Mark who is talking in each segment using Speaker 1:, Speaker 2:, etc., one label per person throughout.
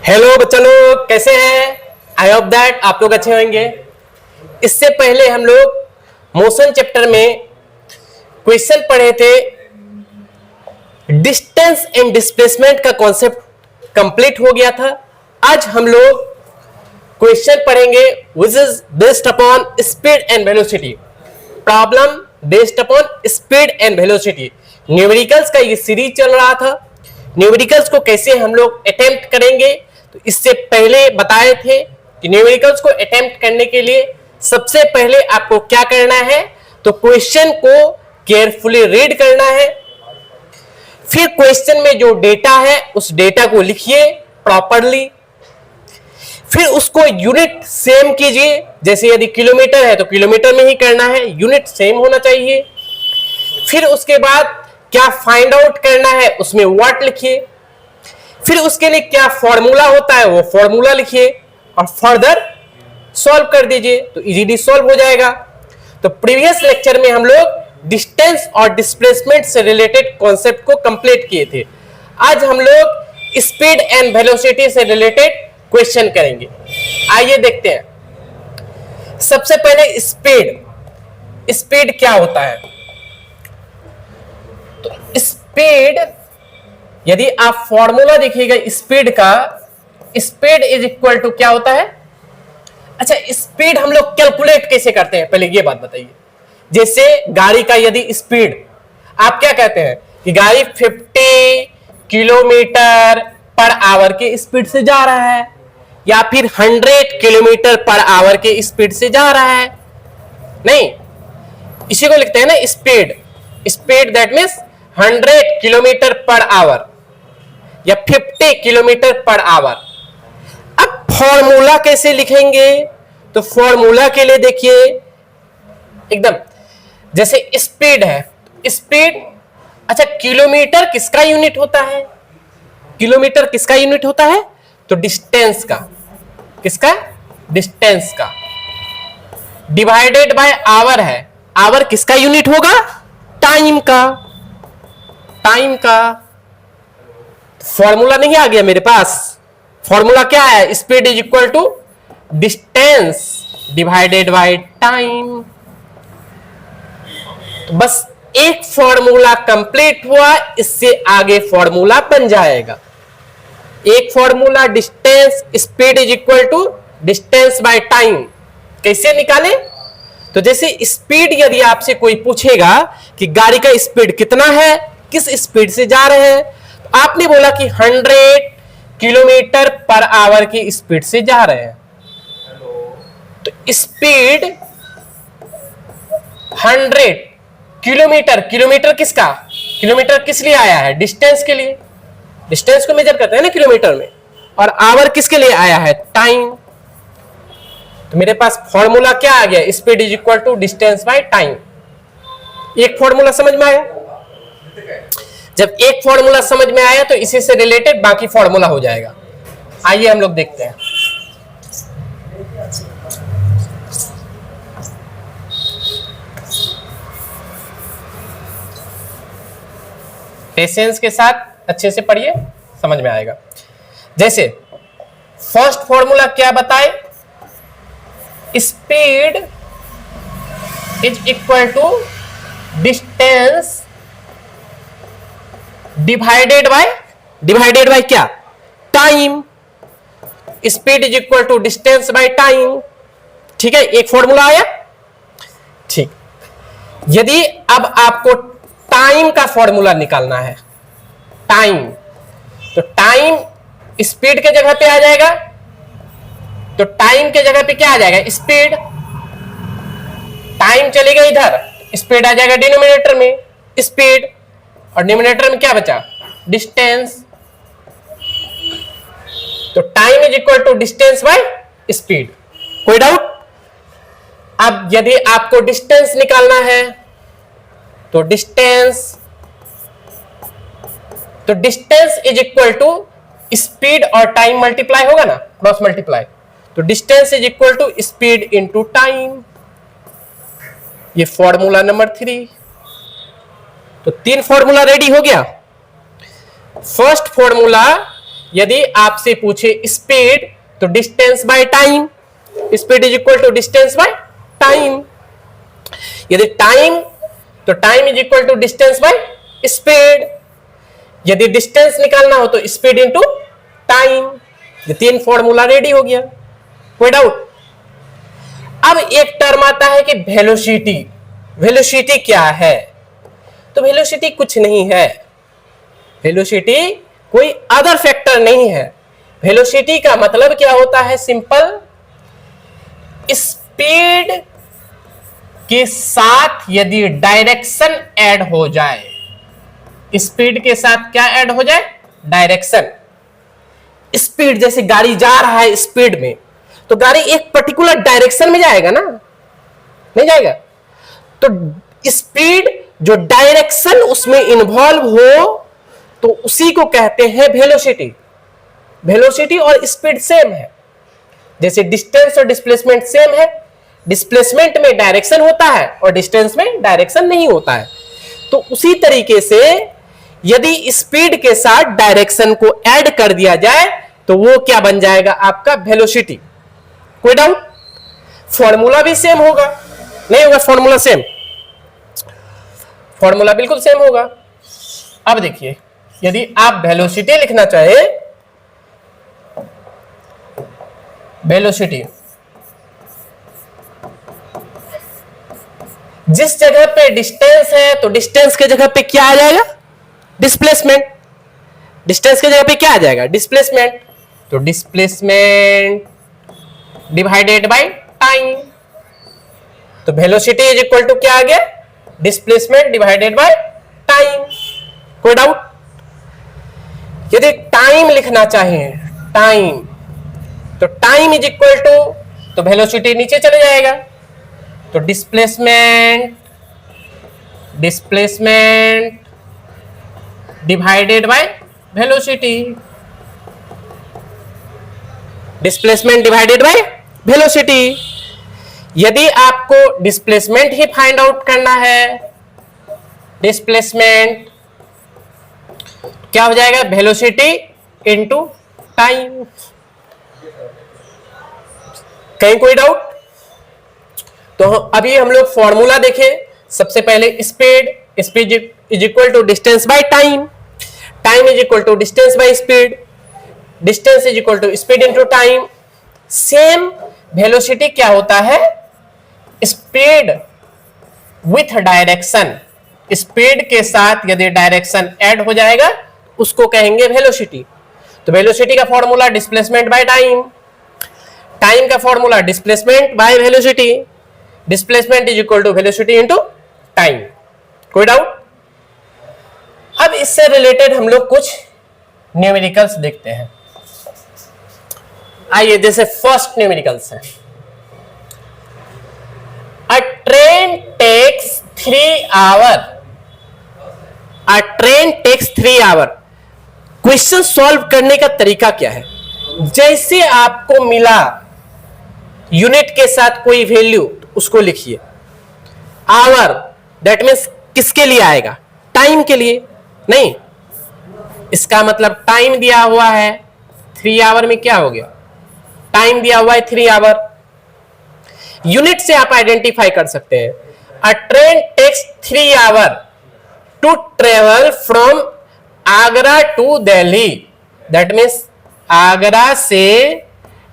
Speaker 1: Hello बच्चा लोग, कैसे हैं? आई होप दैट आप लोग अच्छे होंगे। इससे पहले हम लोग मोशन चैप्टर में क्वेश्चन पढ़े थे। डिस्टेंस एंड डिस्प्लेसमेंट का कॉन्सेप्ट कंप्लीट हो गया था। आज हम लोग क्वेश्चन पढ़ेंगे विच is based upon speed and velocity. Problem based upon speed and velocity. Numericals का ये सीरीज चल रहा था। न्यूमेरिकल्स को कैसे हम लोग अटेम्प्ट करेंगे, तो इससे पहले बताए थे कि न्यूमेरिकल्स को अटेम्प्ट करने के लिए सबसे पहले आपको क्या करना है, तो क्वेश्चन को केयरफुली रीड करना है। फिर क्वेश्चन में जो डेटा है उस डेटा को लिखिए प्रॉपरली। फिर उसको यूनिट सेम कीजिए। जैसे यदि किलोमीटर है तो किलोमीटर में ही करना है, यूनिट सेम होना चाहिए। फिर उसके बाद क्या फाइंड आउट करना है, उसमें व्हाट लिखिए। फिर उसके लिए क्या फॉर्मूला होता है वो फॉर्मूला लिखिए और फर्दर सॉल्व कर दीजिए, तो इजीली सॉल्व हो जाएगा। तो प्रीवियस लेक्चर में हम लोग डिस्टेंस और डिस्प्लेसमेंट से रिलेटेड कॉन्सेप्ट को कंप्लीट किए थे। आज हम लोग स्पीड एंड वेलोसिटी से रिलेटेड क्वेश्चन करेंगे। आइए देखते हैं। सबसे पहले स्पीड क्या होता है। तो स्पीड, यदि आप फॉर्मूला देखिएगा स्पीड का, स्पीड इज इक्वल टू क्या होता है। अच्छा, स्पीड हम लोग कैलकुलेट कैसे करते हैं, पहले ये बात बताइए। जैसे गाड़ी का यदि स्पीड आप क्या कहते हैं कि गाड़ी 50 किलोमीटर पर आवर के स्पीड से जा रहा है, या फिर 100 किलोमीटर पर आवर के स्पीड से जा रहा है। नहीं, इसी को लिखते हैं ना speed. Speed that means 100 kilometre per our या 50 किलोमीटर पर आवर। अब फॉर्मूला कैसे लिखेंगे, तो फॉर्मूला के लिए देखिए एकदम जैसे स्पीड है, स्पीड। अच्छा, किलोमीटर किसका यूनिट होता है, किलोमीटर किसका यूनिट होता है, तो डिस्टेंस का। किसका? डिस्टेंस का। डिवाइडेड बाय आवर है, आवर किसका यूनिट होगा, टाइम का। टाइम का फॉर्मूला नहीं आ गया मेरे पास। फॉर्मूला क्या है, speed is equal to distance divided by time. तो बस एक फॉर्मूला कंप्लीट हुआ, इससे आगे फॉर्मूला बन जाएगा। एक formula distance speed is equal to distance by time. कैसे निकाले, तो जैसे स्पीड यदि आपसे कोई पूछेगा कि गाड़ी का स्पीड कितना है, किस स्पीड से जा रहे हैं, तो आपने बोला कि 100 किलोमीटर पर आवर की स्पीड से जा रहे हैं। तो स्पीड 100 किलोमीटर, किलोमीटर किसका, किलोमीटर किस लिए आया है, डिस्टेंस के लिए। डिस्टेंस को मेजर करते हैं ना किलोमीटर में। और आवर किसके लिए आया है, टाइम। तो मेरे पास फॉर्मूला क्या आ गया, speed is equal to distance by time. एक फॉर्मूला समझ में आया। जब एक फॉर्मूला समझ में आया तो इसी से रिलेटेड बाकी फॉर्मूला हो जाएगा। आइए हम लोग देखते हैं। पेशेंस के साथ अच्छे से पढ़िए, समझ में आएगा। जैसे फर्स्ट फॉर्मूला क्या बताए, speed is equal to distance divided by क्या, time. Speed is equal to distance by time. ठीक है, एक फॉर्मूला आया। ठीक, यदि अब आपको टाइम का फॉर्मूला निकालना है, टाइम, तो टाइम स्पीड के जगह पे आ जाएगा। तो टाइम के जगह पे क्या आ जाएगा, स्पीड। टाइम चलेगा इधर, स्पीड आ जाएगा डिनोमिनेटर में, स्पीड। और डिनोमिनेटर में क्या बचा, डिस्टेंस। तो time is equal to distance by speed. कोई डाउट। अब यदि आपको डिस्टेंस निकालना है तो distance is equal to speed और टाइम मल्टीप्लाई होगा ना, क्रॉस मल्टीप्लाई। तो distance is equal to speed into time. ये फॉर्मूला नंबर 3। तो 3 फॉर्मूला रेडी हो गया। फर्स्ट फॉर्मूला यदि आपसे पूछे स्पीड तो distance by time, speed is equal to distance by time. यदि टाइम तो time is equal to distance by speed. यदि डिस्टेंस निकालना हो तो स्पीड इंटू टाइम। ये तीन फॉर्मूला रेडी हो गया, कोई डाउट? अब एक टर्म आता है कि वेलोसिटी। वेलोसिटी क्या है? तो वेलोसिटी कुछ नहीं है, वेलोसिटी कोई अदर फैक्टर नहीं है। वेलोसिटी का मतलब क्या होता है? सिंपल, स्पीड के साथ यदि डायरेक्शन ऐड हो जाए, स्पीड के साथ क्या ऐड हो जाए? डायरेक्शन। स्पीड, जैसे गाड़ी जा रहा है स्पीड में, तो गाड़ी एक पर्टिकुलर डायरेक्शन में जाएगा ना, नहीं जाएगा? तो स्पीड जो डायरेक्शन उसमें इन्वॉल्व हो तो उसी को कहते हैं वेलोसिटी। वेलोसिटी और स्पीड सेम है, जैसे डिस्टेंस और डिस्प्लेसमेंट सेम है। डिस्प्लेसमेंट में डायरेक्शन होता है और डिस्टेंस में डायरेक्शन नहीं होता है। तो उसी तरीके से यदि स्पीड के साथ डायरेक्शन को ऐड कर दिया जाए तो वो क्या बन जाएगा? आपका वेलोसिटी। कोई डाउट? फॉर्मूला भी सेम होगा, नहीं होगा? फॉर्मूला सेम, फॉर्मूला बिल्कुल सेम होगा। अब देखिए, यदि आप वेलोसिटी लिखना चाहे, वेलोसिटी जिस जगह पे डिस्टेंस है तो डिस्टेंस के जगह पे क्या आ जाएगा? डिस्प्लेसमेंट। डिस्टेंस के जगह पे क्या आ जाएगा? डिस्प्लेसमेंट। तो डिस्प्लेसमेंट डिवाइडेड बाय टाइम। तो वेलोसिटी इज इक्वल टू क्या आ गया? Displacement divided by time. कोई डाउट? यदि टाइम लिखना चाहिए, टाइम, तो टाइम इज इक्वल टू, तो वेलोसिटी नीचे चले जाएगा, तो displacement divided by velocity. Displacement divided by velocity. यदि आपको डिस्प्लेसमेंट ही फाइंड आउट करना है, डिस्प्लेसमेंट क्या हो जाएगा? Velocity into time. कहीं कोई डाउट? तो अभी हम लोग फॉर्मूला देखें। सबसे पहले speed is equal to distance by time, time is equal to distance by speed, distance is equal to speed into time. Same velocity क्या होता है? Speed with direction. स्पीड के साथ यदि डायरेक्शन ऐड हो जाएगा उसको कहेंगे वेलोसिटी। तो वेलोसिटी का formula displacement by time, time का formula displacement by velocity, displacement is equal to velocity into time. कोई डाउट? अब इससे रिलेटेड हम लोग कुछ न्यूमेरिकल्स देखते हैं। आइए, जैसे फर्स्ट न्यूमेरिकल्स है, a train takes 3 hour, a train takes 3 hour. Question solve करने का तरीका क्या है? जैसे आपको मिला यूनिट के साथ कोई वैल्यू, उसको लिखिए। आवर दैट मीन्स किसके लिए आएगा? टाइम के लिए नहीं। इसका मतलब टाइम दिया हुआ है 3 आवर में, क्या हो गया? टाइम दिया हुआ है 3 आवर। यूनिट से आप आइडेंटिफाई कर सकते हैं। A train takes 3 hour to travel from Agra to Delhi. That means Agra से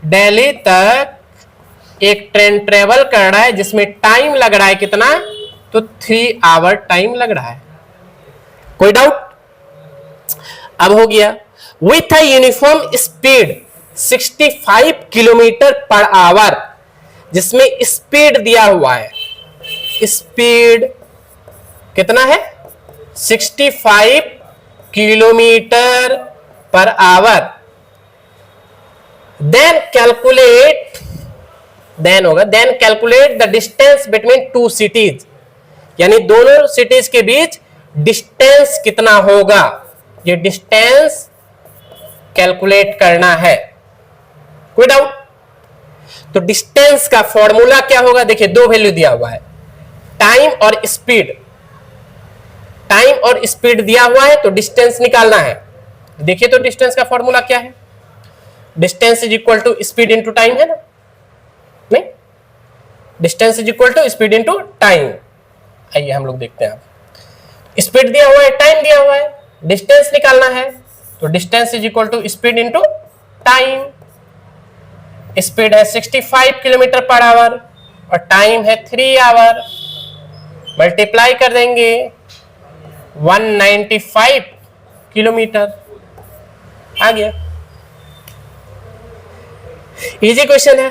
Speaker 1: दिल्ली तक एक ट्रेन ट्रेवल कर रहा है जिसमें टाइम लग रहा है कितना? तो 3 आवर टाइम लग रहा है। कोई डाउट? अब हो गया। With a uniform speed 65 kilometre per hour, जिसमें स्पीड दिया हुआ है, स्पीड कितना है? 65 kilometre per hour. Then calculate, then होगा, then calculate the distance between 2 cities, यानी दोनों सिटीज के बीच डिस्टेंस कितना होगा, ये डिस्टेंस कैलकुलेट करना है। कोई डाउट? तो डिस्टेंस का फॉर्मूला क्या होगा? देखिए, दो वैल्यू दिया हुआ है, टाइम और स्पीड। टाइम और स्पीड दिया हुआ है तो डिस्टेंस निकालना है। देखिए तो डिस्टेंस का फॉर्मूला क्या है, distance is equal to speed into time है ना, नहीं, distance is equal to speed into time. आइए हम लोग देखते हैं, स्पीड दिया हुआ है, टाइम दिया हुआ है, डिस्टेंस निकालना है, तो distance is equal to speed into time. Speed है 65 किलोमीटर पर आवर और टाइम है 3 आवर, मल्टीप्लाई कर देंगे 195 किलोमीटर, आ गया। इजी क्वेश्चन है,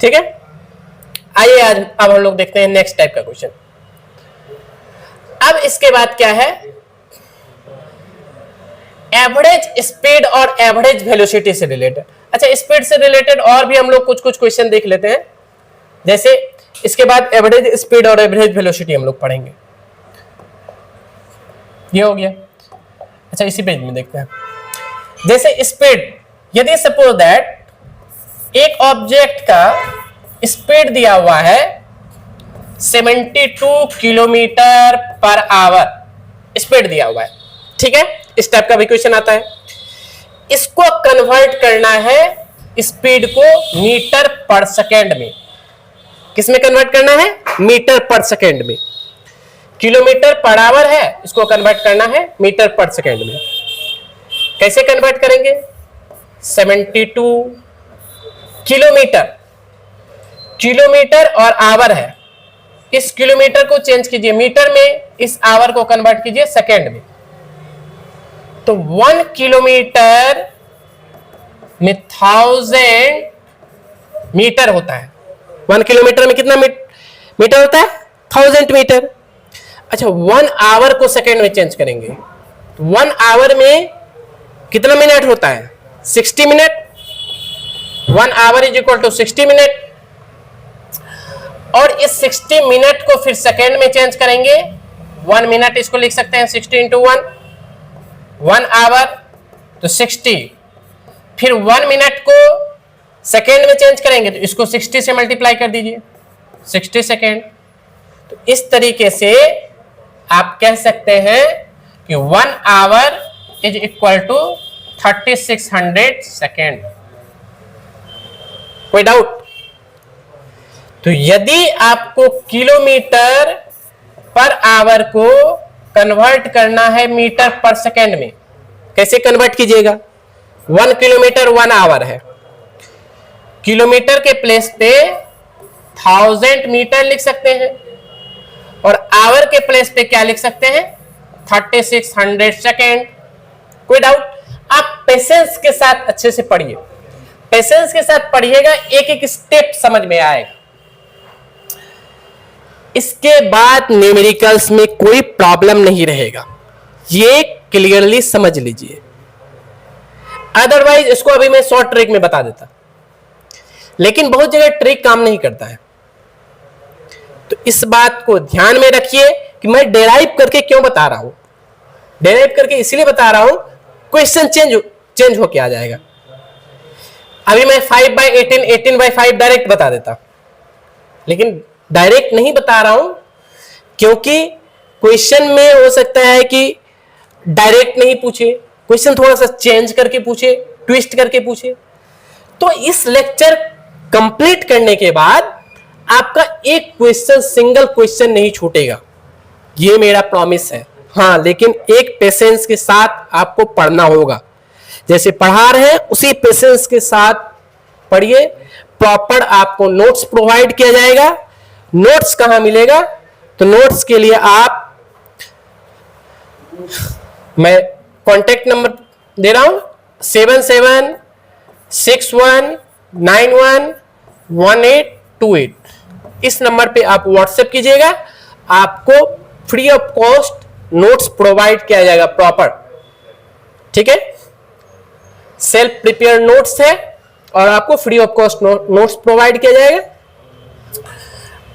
Speaker 1: ठीक है। आइए आज अब हम लोग देखते हैं नेक्स्ट टाइप का क्वेश्चन। अब इसके बाद क्या है, एवरेज स्पीड और एवरेज वेलोसिटी से रिलेटेड। अच्छा, स्पीड से रिलेटेड और भी हम लोग कुछ कुछ क्वेश्चन देख लेते हैं, जैसे इसके बाद एवरेज स्पीड और एवरेज वेलोसिटी हम लोग पढ़ेंगे। ये हो गया। अच्छा, इसी पेज में देखते हैं, जैसे स्पीड, यदि सपोज दैट एक ऑब्जेक्ट का स्पीड दिया हुआ है 72 किलोमीटर पर आवर, स्पीड दिया हुआ है, ठीक है, इस टाइप का भी क्वेश्चन आता है। इसको कन्वर्ट करना है स्पीड को मीटर पर सेकेंड में। किसमें कन्वर्ट करना है, मीटर पर सेकेंड में। किलोमीटर पर आवर है, इसको कन्वर्ट करना है मीटर पर सेकेंड में। कैसे कन्वर्ट करेंगे, 72 किलोमीटर, किलोमीटर और आवर है, इस किलोमीटर को चेंज कीजिए मीटर में, इस आवर को कन्वर्ट कीजिए सेकेंड में। तो 1 किलोमीटर में 1000 मीटर होता है। 1 किलोमीटर में कितना मीटर होता है, 1000 मीटर। अच्छा, 1 आवर को सेकेंड में चेंज करेंगे, 1 आवर में कितना मिनट होता है, 60 minute. 1 hour is equal to 60 minute, और इस 60 मिनट को फिर सेकेंड में चेंज करेंगे, 1 मिनट इसको लिख सकते हैं 60 इंटू 1, 1 आवर तो 60, फिर 1 मिनट को सेकेंड में चेंज करेंगे तो इसको 60 से मल्टीप्लाई कर दीजिए, 60 सेकेंड। तो इस तरीके से आप कह सकते हैं कि 1 hour is equal to 3600 second. कोई डाउट? तो यदि आपको किलोमीटर पर आवर को कन्वर्ट करना है मीटर पर सेकेंड में, कैसे कन्वर्ट कीजिएगा, 1 किलोमीटर 1 आवर है, किलोमीटर के प्लेस पे 1000 मीटर लिख सकते हैं, और आवर के प्लेस पे क्या लिख सकते हैं, 3600 सेकेंड। कोई डाउट? आप पेशेंस के साथ अच्छे से पढ़िए, पेशेंस के साथ पढ़िएगा, एक एक स्टेप समझ में आएगा। इसके बाद न्यूमेरिकल्स में कोई प्रॉब्लम नहीं रहेगा, ये क्लियरली समझ लीजिए। अदरवाइज इसको अभी मैं शॉर्ट ट्रिक में बता देता, लेकिन बहुत जगह ट्रिक काम नहीं करता है, तो इस बात को ध्यान में रखिए कि मैं डेराइव करके क्यों बता रहा हूं। डेराइव करके इसलिए बता रहा हूं, क्वेश्चन चेंज होके आ जाएगा। अभी मैं 5/18 18/5 डायरेक्ट बता देता, लेकिन डायरेक्ट नहीं बता रहा हूं क्योंकि क्वेश्चन में हो सकता है कि डायरेक्ट नहीं पूछे, क्वेश्चन थोड़ा सा चेंज करके पूछे, ट्विस्ट करके पूछे। तो इस लेक्चर कंप्लीट करने के बाद आपका एक क्वेश्चन, सिंगल क्वेश्चन नहीं छूटेगा, ये मेरा प्रॉमिस है। हाँ, लेकिन एक पेशेंस के साथ आपको पढ़ना होगा, जैसे पढ़ा रहे हैं उसी पेशेंस के साथ पढ़िए। प्रॉपर आपको नोट्स प्रोवाइड किया जाएगा। नोट्स कहां मिलेगा, तो नोट्स के लिए आप, मैं कॉन्टेक्ट नंबर दे रहा हूं 7761911828, इस नंबर पे आप व्हाट्सएप कीजिएगा, आपको free of cost notes provide किया जाएगा प्रॉपर, ठीक है। सेल्फ प्रिपेयर नोट्स है और आपको free of cost notes provide किया जाएगा।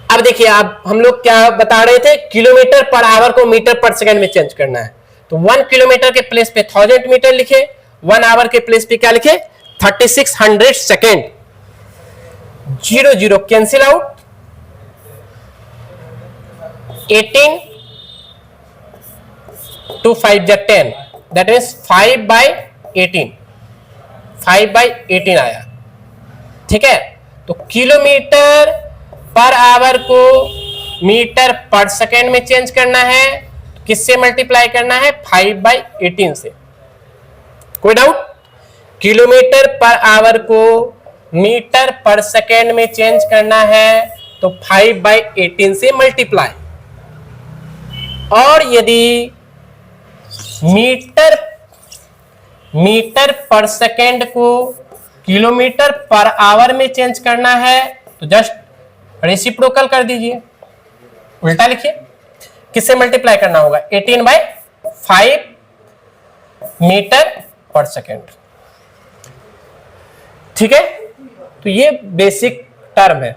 Speaker 1: अब देखिए, आप हम लोग क्या बता रहे थे, किलोमीटर पर आवर को मीटर पर सेकंड में चेंज करना है, तो 1 किलोमीटर के प्लेस पे 1000 मीटर लिखे, 1 आवर के प्लेस पे क्या लिखे, 3600 second. 0 0 cancel out, 18 2 5 10, that means 5/18, 5/18 आया। ठीक है, तो किलोमीटर पर आवर को मीटर पर सेकेंड में चेंज करना है, किससे मल्टीप्लाई करना है? 5/18 से। कोई डाउट? किलोमीटर पर आवर को मीटर पर सेकेंड में चेंज करना है तो 5/18 से मल्टीप्लाई। और यदि मीटर पर सेकेंड को किलोमीटर पर आवर में चेंज करना है तो जस्ट रेसिप्रोकल कर दीजिए, उल्टा लिखिए। किससे मल्टीप्लाई करना होगा? 18/5 मीटर पर सेकेंड। ठीक है, तो ये बेसिक टर्म है।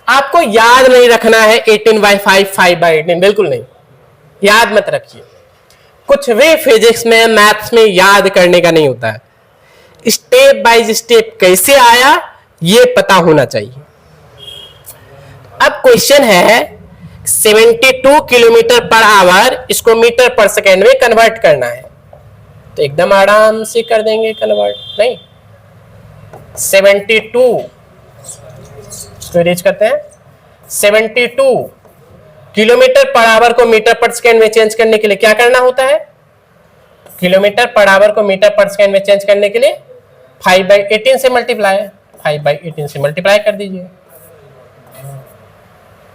Speaker 1: आपको याद नहीं रखना है 18/5, 5/18, बिल्कुल नहीं, याद मत रखिए। कुछ भी फिजिक्स में, मैथ्स में याद करने का नहीं होता है। स्टेप बाय स्टेप कैसे आया ये पता होना चाहिए। अब क्वेश्चन है 72 किलोमीटर पर आवर, इसको मीटर पर सेकेंड में कन्वर्ट करना है, तो एकदम आराम से कर देंगे कन्वर्ट। नहीं, 72 तो रीच करते हैं। 72 किलोमीटर पर आवर को मीटर पर सेकेंड में चेंज करने के लिए क्या करना होता है? किलोमीटर पर आवर को मीटर पर सेकेंड में चेंज करने के लिए 5/18 से मल्टीप्लाई, 5/18 से मल्टीप्लाई कर दीजिए।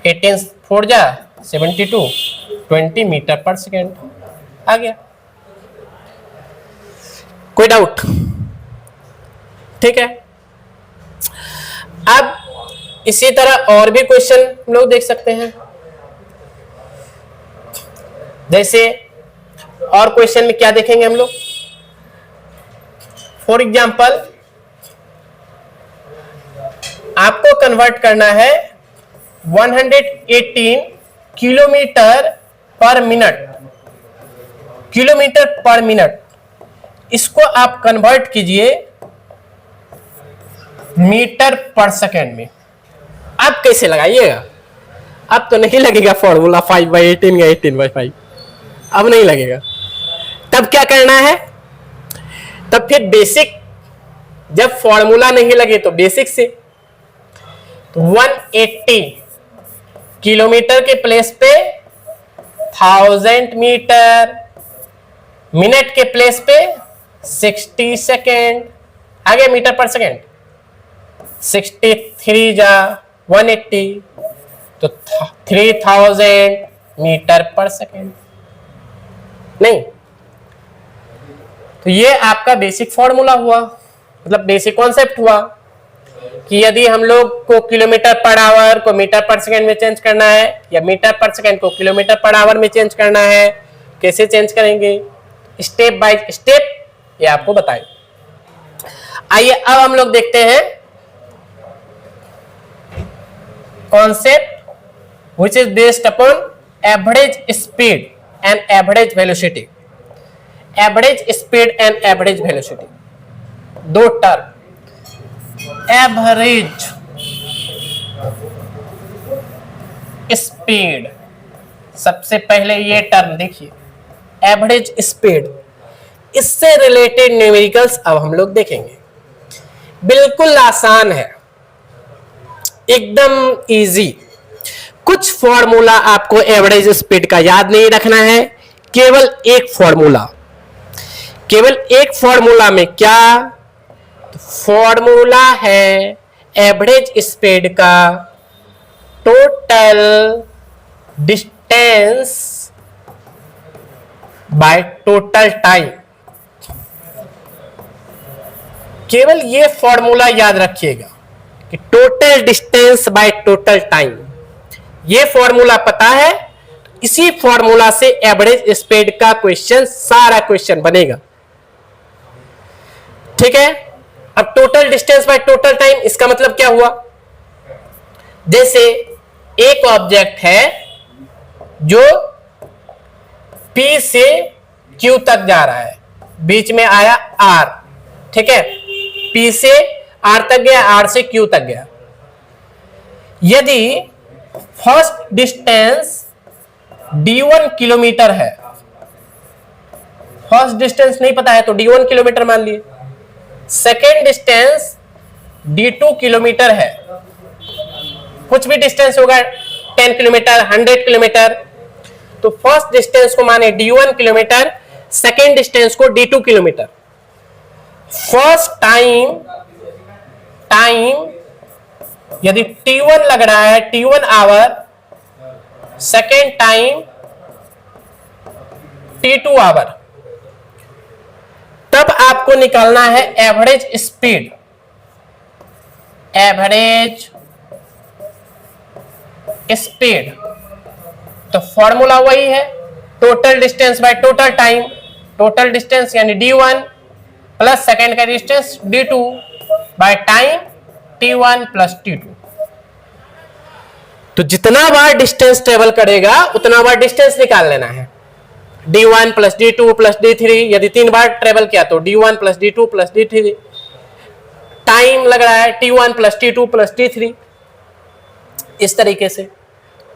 Speaker 1: 18 4 जा 72, 20 मीटर पर सेकेंड आ गया। कोई डाउट? ठीक है, अब इसी तरह और भी क्वेश्चन हम लोग देख सकते हैं। जैसे और क्वेश्चन में क्या देखेंगे हम लोग? फॉर एग्जाम्पल आपको कन्वर्ट करना है 118 किलोमीटर पर मिनट, किलोमीटर पर मिनट, इसको आप कन्वर्ट कीजिए मीटर पर सेकेंड में। अब कैसे लगाइएगा? अब तो नहीं लगेगा फॉर्मूला 5/18 या 18/5, अब नहीं लगेगा। तब क्या करना है? तब फिर बेसिक, जब फॉर्मूला नहीं लगे तो बेसिक से, तो 180 किलोमीटर के प्लेस पे 1000 मीटर, मिनट के प्लेस पे 60 सेकेंड आ गया मीटर पर सेकेंड। 63 जा 180 तो 3000 मीटर पर सेकेंड। नहीं, तो ये आपका बेसिक फॉर्मूला हुआ, मतलब बेसिक कॉन्सेप्ट हुआ कि यदि हम लोग को किलोमीटर पर आवर को मीटर पर सेकेंड में चेंज करना है या मीटर पर सेकेंड को किलोमीटर पर आवर में चेंज करना है, कैसे चेंज करेंगे, स्टेप बाय स्टेप ये आपको बताएं। आइए अब हम लोग देखते हैं concept which is based upon average speed and average velocity। average speed and average velocity दो टर्म। एवरेज स्पीड, सबसे पहले ये टर्म देखिए, एवरेज स्पीड, इससे रिलेटेड न्यूमेरिकल्स अब हम लोग देखेंगे। बिल्कुल आसान है, एकदम इजी। कुछ फॉर्मूला आपको एवरेज स्पीड का याद नहीं रखना है, केवल एक फॉर्मूला, केवल एक फॉर्मूला में क्या? फॉर्मूला है एवरेज स्पीड का total distance by total time. केवल ये फॉर्मूला याद रखिएगा कि total distance by total time, ये फॉर्मूला पता है, इसी फॉर्मूला से एवरेज स्पीड का क्वेश्चन, सारा क्वेश्चन बनेगा। ठीक है, अब total distance by total time, इसका मतलब क्या हुआ? जैसे एक ऑब्जेक्ट है जो P से Q तक जा रहा है, बीच में आया R, ठीक है, P से R तक गया, R से Q तक गया। यदि फर्स्ट डिस्टेंस D1 किलोमीटर है, फर्स्ट डिस्टेंस नहीं पता है तो d1 किलोमीटर मान लिए, सेकेंड डिस्टेंस d2 किलोमीटर है, कुछ भी डिस्टेंस होगा 10 किलोमीटर 100 किलोमीटर, तो फर्स्ट डिस्टेंस को माने d1 किलोमीटर, सेकेंड डिस्टेंस को d2 किलोमीटर। फर्स्ट टाइम यदि t1 लग रहा है, t1 our, second time t2 our, तब आपको निकालना है एवरेज स्पीड। एवरेज स्पीड तो फॉर्मूला वही है, total distance by total time, total distance यानी d1 प्लस सेकेंड का distance d2 by time t1 plus t2। तो जितना बार डिस्टेंस ट्रेवल करेगा उतना बार डिस्टेंस निकाल लेना है, d1 plus d2 plus d3, यदि 3 बार ट्रेवल किया तो d1 plus d2 plus d3, time लग रहा है t1 plus t2 plus t3। इस तरीके से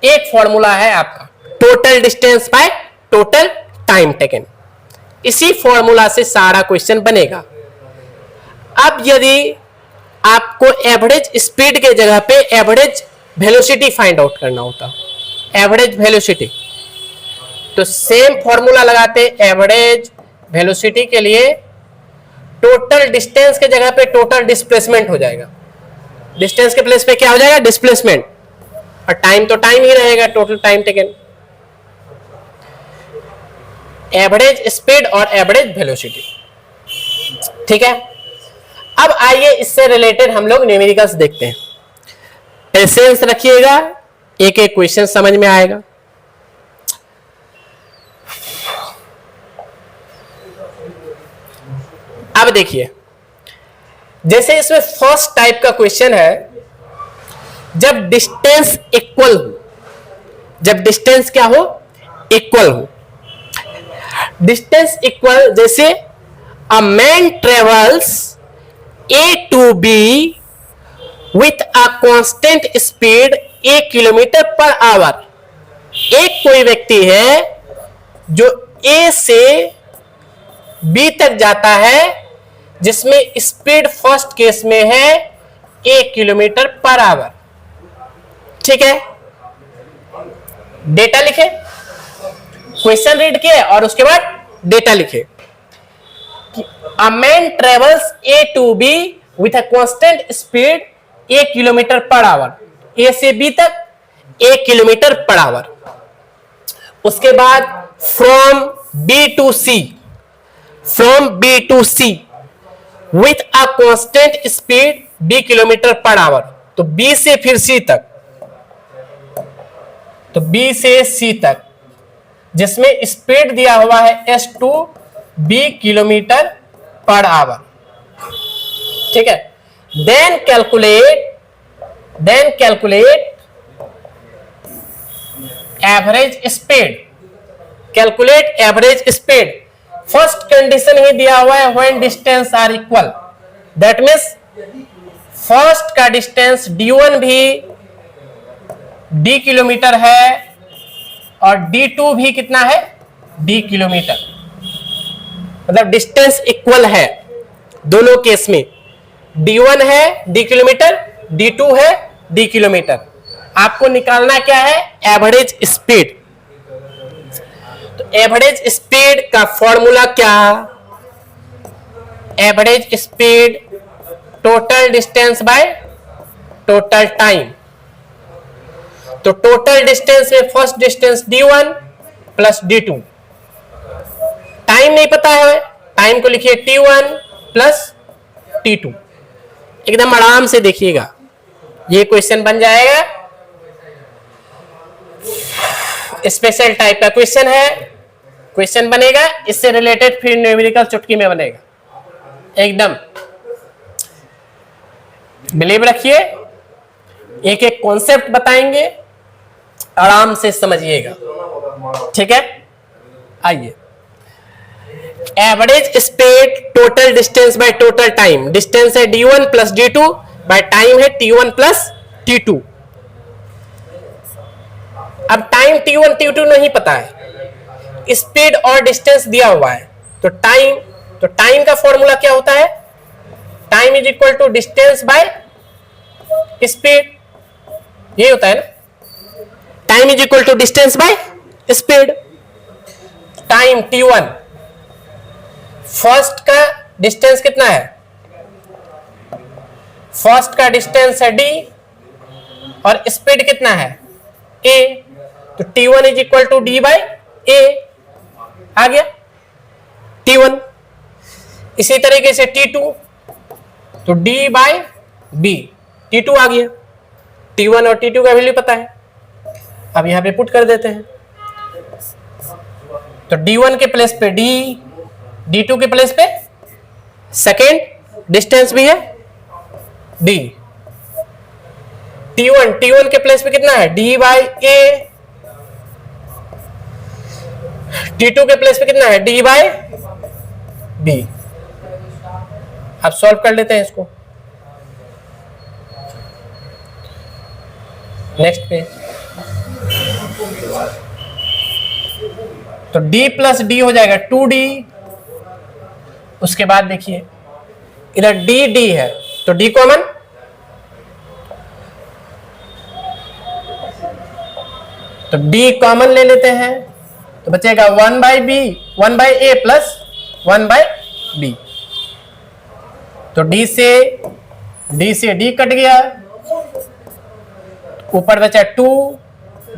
Speaker 1: एक फॉर्मूला है आपका total distance by total time taken, इसी फॉर्मूला से सारा क्वेश्चन बनेगा। अब यदि आपको एवरेज स्पीड के जगह पे एवरेज वेलोसिटी फाइंड आउट करना होता, एवरेज वेलोसिटी, तो सेम फॉर्मूला लगाते, एवरेज वेलोसिटी के लिए टोटल डिस्टेंस के जगह पे टोटल डिस्प्लेसमेंट हो जाएगा, डिस्टेंस के प्लेस पे क्या हो जाएगा, डिस्प्लेसमेंट, और टाइम तो टाइम ही रहेगा, total time taken. Average speed और एवरेज वेलोसिटी, ठीक है। अब आइए इससे रिलेटेड हम लोग न्यूमेरिकल्स देखते हैं। पेशेंस रखिएगा, एक एक क्वेश्चन समझ में आएगा। अब देखिए, जैसे इसमें फर्स्ट टाइप का क्वेश्चन है, जब डिस्टेंस इक्वल हो, जब डिस्टेंस क्या हो, इक्वल हो, डिस्टेंस इक्वल, जैसे अ man travels A to B with a constant speed 1 kilometre per our. एक कोई व्यक्ति है जो A से B तक जाता है, जिसमें स्पीड फर्स्ट केस में है 1 किलोमीटर पर आवर, ठीक है। डेटा लिखे, क्वेश्चन रीड किए और उसके बाद डेटा लिखे। A man travels A to B with a constant speed 1 kilometre per our, A से B तक 1 किलोमीटर पर आवर। उसके बाद from B to C, from B to C with a constant speed B kilometre per our, तो B से फिर C तक, तो B से C तक, जिसमें स्पीड दिया हुआ है S to B kilometre per hour, ठीक है। Then calculate average speed, calculate average speed. First condition ही दिया हुआ है when distance are equal, that means first का डिस्टेंस d1 भी d किलोमीटर है और d2 भी कितना है, d किलोमीटर, मतलब डिस्टेंस इक्वल है दोनों केस में। d1 है d किलोमीटर, d2 है d किलोमीटर। आपको निकालना क्या है, एवरेज स्पीड। तो एवरेज स्पीड का फॉर्मूला क्या, average speed total distance by total time. तो टोटल डिस्टेंस में first distance d1 plus d2, time नहीं पता है, टाइम को लिखिए t1 प्लस t2। एकदम आराम से देखिएगा, ये क्वेश्चन बन जाएगा, स्पेशल टाइप का क्वेश्चन है, क्वेश्चन बनेगा, इससे रिलेटेड फिर न्यूमेरिकल चुटकी में बनेगा। एकदम बिलीव रखिए, एक एक कॉन्सेप्ट बताएंगे, आराम से समझिएगा, ठीक है। आइए, average speed total distance by total time, distance है d1 plus d2 by time है t1 प्लस t2। अब टाइम t1 t2 नहीं पता है, स्पीड और डिस्टेंस दिया हुआ है, तो टाइम का फॉर्मूला क्या होता है? Time is equal to distance by speed, ये होता है ना। Time is equal to distance by speed. Time t1, first का डिस्टेंस कितना है? फर्स्ट का डिस्टेंस है d और स्पीड कितना है? a, तो t1 is equal to d by a आ गया t1। इसी तरीके से t2, तो d बाई b, t2 आ गया। t1 और t2 का वैल्यू पता है, अब यहां पे पुट कर देते हैं। तो d1 के प्लेस पे d, d2 के प्लेस पे सेकेंड डिस्टेंस भी है d, t1 के प्लेस पे कितना है? d बाई a, t2 के प्लेस पे कितना है? d by b। अब सॉल्व कर लेते हैं इसको। नेक्स्ट पे तो d प्लस डी हो जाएगा 2d। उसके बाद देखिए इधर d है, तो d कॉमन, तो d कॉमन ले लेते हैं, तो बचेगा 1 by b, 1 by a plus 1 by b. तो d से d कट गया, ऊपर बचा 2,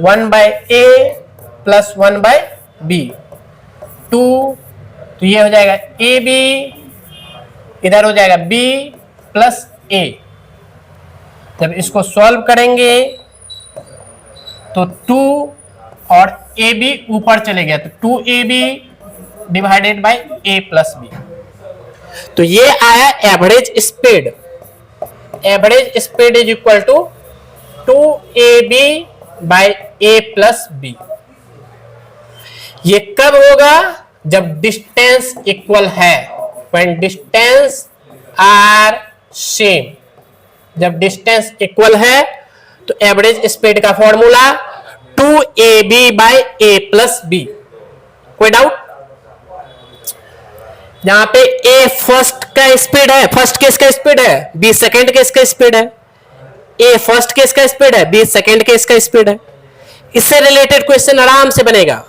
Speaker 1: 1 by a plus 1 by b, 2, तो ये हो जाएगा ए बी, इधर हो जाएगा b प्लस ए। जब इसको सॉल्व करेंगे तो 2 और ए बी ऊपर चले गया, तो 2ab divided by a plus b. तो ये आया average speed. Average speed is equal to 2ab by a plus b. ये कब होगा? जब डिस्टेंस इक्वल है, when distance are same। जब डिस्टेंस इक्वल है तो एवरेज स्पीड का formula 2ab by a plus b. कोई डाउट? यहां पे a फर्स्ट का स्पीड है, फर्स्ट केस का स्पीड है, b सेकेंड केस का स्पीड है। a फर्स्ट केस का स्पीड है, b सेकेंड केस का स्पीड है। इससे रिलेटेड क्वेश्चन आराम से बनेगा,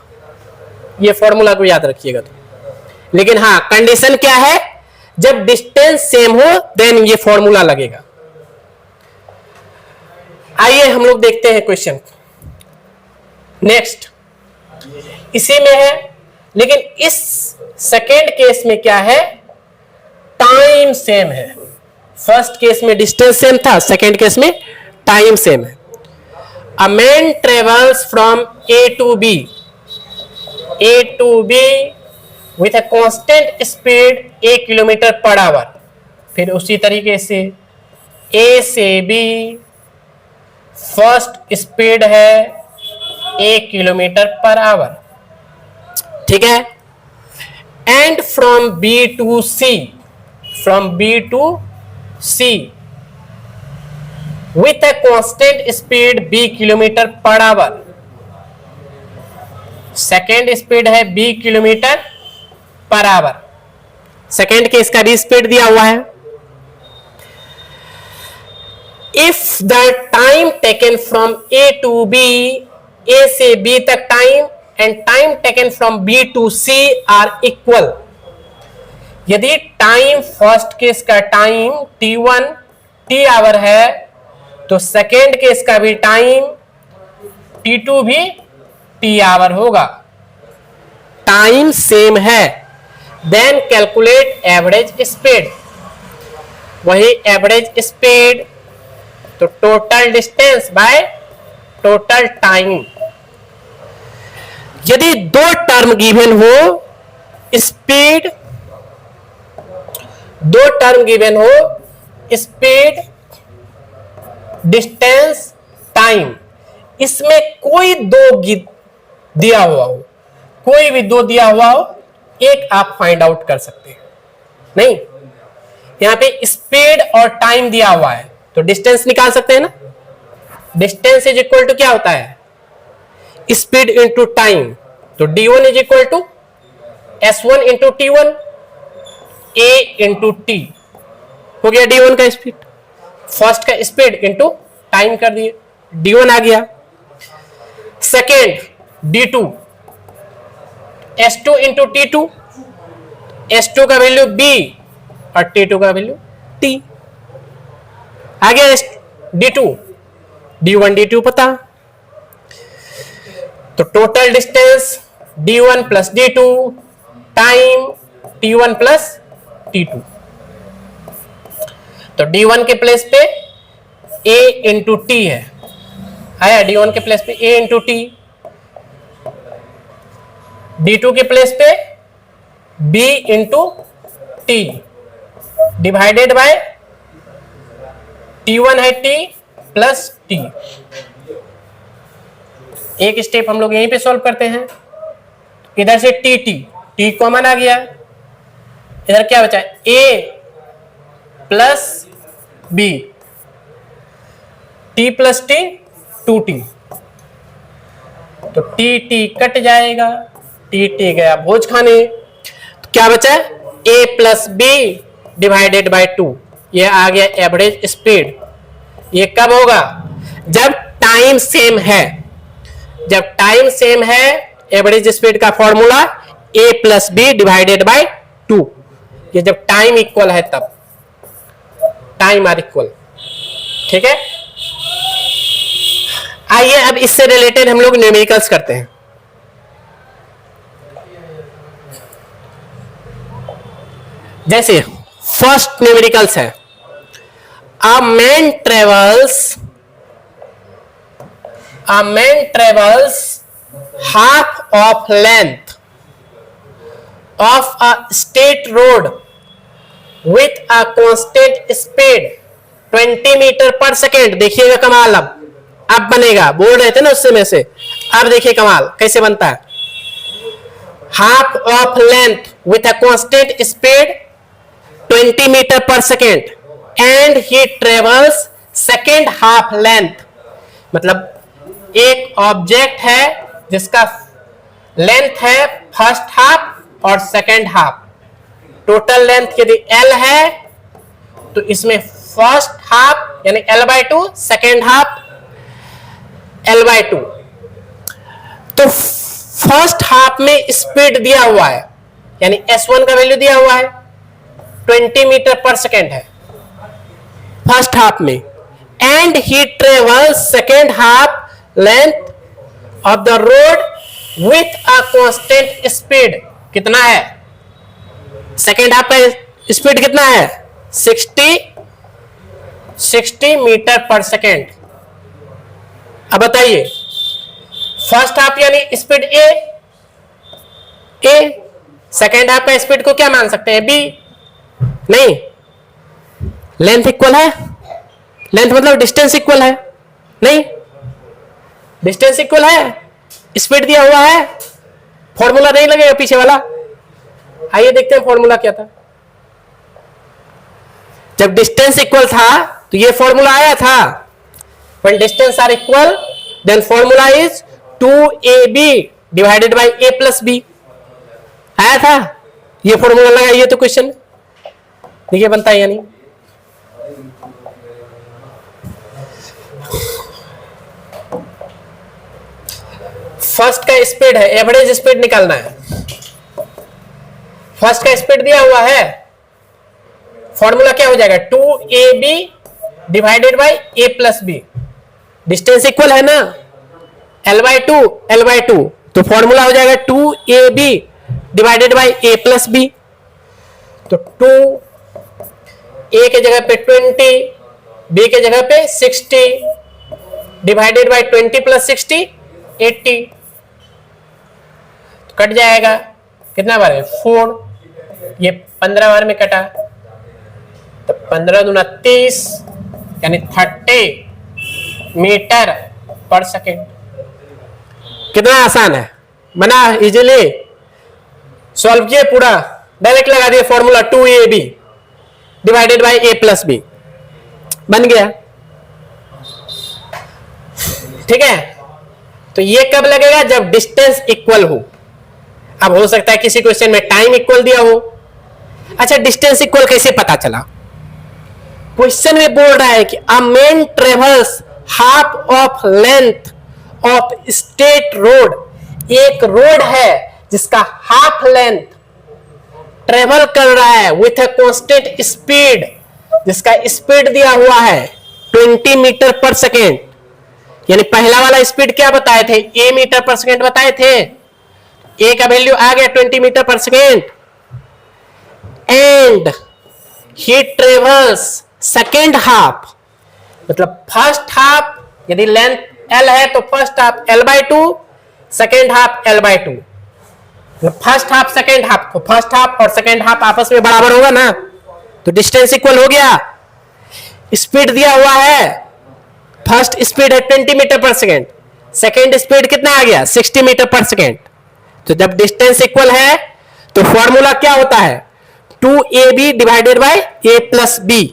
Speaker 1: ये फॉर्मूला को याद रखिएगा। तो लेकिन हाँ, कंडीशन क्या है? जब डिस्टेंस सेम हो देन ये फॉर्मूला लगेगा। आइए हम लोग देखते हैं क्वेश्चन। नेक्स्ट इसी में है, लेकिन इस सेकेंड केस में क्या है? टाइम सेम है। फर्स्ट केस में डिस्टेंस सेम था, सेकेंड केस में टाइम सेम है। A man travels from a to b with a constant speed 1 kilometre per hour. फिर उसी तरीके से ए से बी फर्स्ट स्पीड है 1 किलोमीटर पर आवर, ठीक है। And from b to c with a constant speed b kilometre per hour. Second speed है b kilometre per hour. Second case का भी स्पीड दिया हुआ है। If the time taken from a to b, a से b तक time and time taken from b to c are equal. यदि time first case का टाइम t1 t आवर है, तो सेकेंड केस का भी टाइम t2 भी t our होगा। टाइम सेम है, देन कैलकुलेट एवरेज स्पीड। वही एवरेज स्पीड, तो total distance by total time. यदि दो टर्म गिवन हो, स्पीड, दो टर्म गिवन हो, स्पीड, डिस्टेंस, टाइम, इसमें कोई दो दिया हुआ हो, कोई भी दो दिया हुआ हो, एक आप फाइंड आउट कर सकते हैं। नहीं, यहां पे स्पीड और टाइम दिया हुआ है, तो डिस्टेंस निकाल सकते हैं ना। डिस्टेंस इज इक्वल टू क्या होता है? स्पीड इंटू टाइम, तो d1 is equal to S1 into T1 A into t हो गया D1 का स्पीड, फर्स्ट का स्पीड इंटू टाइम कर दिए, D1 आ गया। Second D2 S2 into T2, S2 का वैल्यू B और T2 का वैल्यू T आ गया। D2 D1 D2 पता, तो total distance D1 plus D2 time T1 plus T2, तो D1 के प्लेस पे A इंटू टी है, आया D1 के प्लेस पे A इंटू टी, D2 के प्लेस पे B into T divided by T1 है T प्लस T। एक स्टेप हम लोग यहीं पे सॉल्व करते हैं, इधर से T कॉमन आ गया, इधर क्या बचा A plus B, T plus T 2T, तो T कट जाएगा, T गया भोज खाने, तो क्या बचा A plus B divided by 2, ये आ गया एवरेज स्पीड। ये कब होगा? जब टाइम सेम है, जब टाइम सेम है एवरेज स्पीड का formula A plus B divided by 2, ये जब टाइम इक्वल है तब, टाइम आर इक्वल, ठीक है। आइए अब इससे रिलेटेड हम लोग न्यूमेरिकल्स करते हैं। जैसे फर्स्ट न्यूमेरिकल्स है, a man travels half of length of a state road with a constant speed 20 metre per second. देखिएगा कमाल, अब बनेगा, बोल रहे थे ना उससे में से, अब देखिए कमाल कैसे बनता है। Half of length with a constant speed 20 metre per second and he travels second half length, मतलब एक ऑब्जेक्ट है जिसका लेंथ है फर्स्ट हाफ और सेकेंड हाफ, टोटल लेंथ यदि L है तो इसमें फर्स्ट हाफ यानी L/2, सेकेंड हाफ L/2। तो फर्स्ट हाफ में स्पीड दिया हुआ है, यानी S1 का वैल्यू दिया हुआ है 20 मीटर पर सेकेंड है फर्स्ट हाफ में, and he travels second half length of the road with a constant speed. कितना है सेकेंड हाफ का स्पीड? कितना है 60 मीटर पर सेकेंड। अब बताइए फर्स्ट हाफ यानी स्पीड ए, सेकेंड हाफ का स्पीड को क्या मान सकते हैं? बी। नहीं, लेंथ इक्वल है, लेंथ मतलब डिस्टेंस इक्वल है, नहीं डिस्टेंस इक्वल है, स्पीड दिया हुआ है, फॉर्मूला नहीं लगेगा पीछे वाला। आइए देखते हैं फॉर्मूला क्या था। जब डिस्टेंस इक्वल था तो ये फॉर्मूला आया था, when distance are equal then formula is 2ab divided by a plus b, आया था ये फॉर्मूला लगाइए तो क्वेश्चन देखिए बनता है या नहीं। फर्स्ट का स्पीड है, एवरेज स्पीड निकालना है, फर्स्ट का स्पीड दिया हुआ है, फॉर्मूला क्या हो जाएगा 2ab divided by a plus b, distance equal है ना L/2 तो फॉर्मूला हो जाएगा 2ab divided by a plus b, तो 2 a के जगह पे 20, b के जगह पे 60 डिवाइडेड बाय 20 प्लस 60 80, तो कट जाएगा कितना बार है 4, ये 15 बार में कटा, तो 15 दूना 30 यानी 30 मीटर पर सेकेंड। कितना आसान है, बना इजीली सॉल्व किए, पूरा डायरेक्ट लगा दिए formula 2ab divided by a plus b, बन गया। ठीक है, तो ये कब लगेगा? जब डिस्टेंस इक्वल हो। अब हो सकता है किसी क्वेश्चन में टाइम इक्वल दिया हो। अच्छा, डिस्टेंस इक्वल कैसे पता चला? क्वेश्चन में बोल रहा है कि अ man travels half of length of state road. एक रोड है जिसका हाफ लेंथ ट्रेवल कर रहा है विथ अ कांस्टेंट स्पीड, जिसका स्पीड दिया हुआ है 20 मीटर पर सेकेंड। यानी पहला वाला स्पीड क्या बताए थे? ए मीटर पर सेकेंड बताए थे। ए का वैल्यू आ गया 20 metre per second. And he travels second half, मतलब फर्स्ट हाफ, यदि लेंथ एल है तो first half L/2, second half L/2। First half second half, तो फर्स्ट हाफ और सेकेंड हाफ आपस में बराबर होगा ना, तो डिस्टेंस इक्वल हो गया। स्पीड दिया हुआ है, फर्स्ट स्पीड है 20 metre per second, second speed कितना आ गया? 60 मीटर पर सेकेंड। तो जब डिस्टेंस इक्वल है तो फॉर्मूला क्या होता है? 2ab divided by a plus b।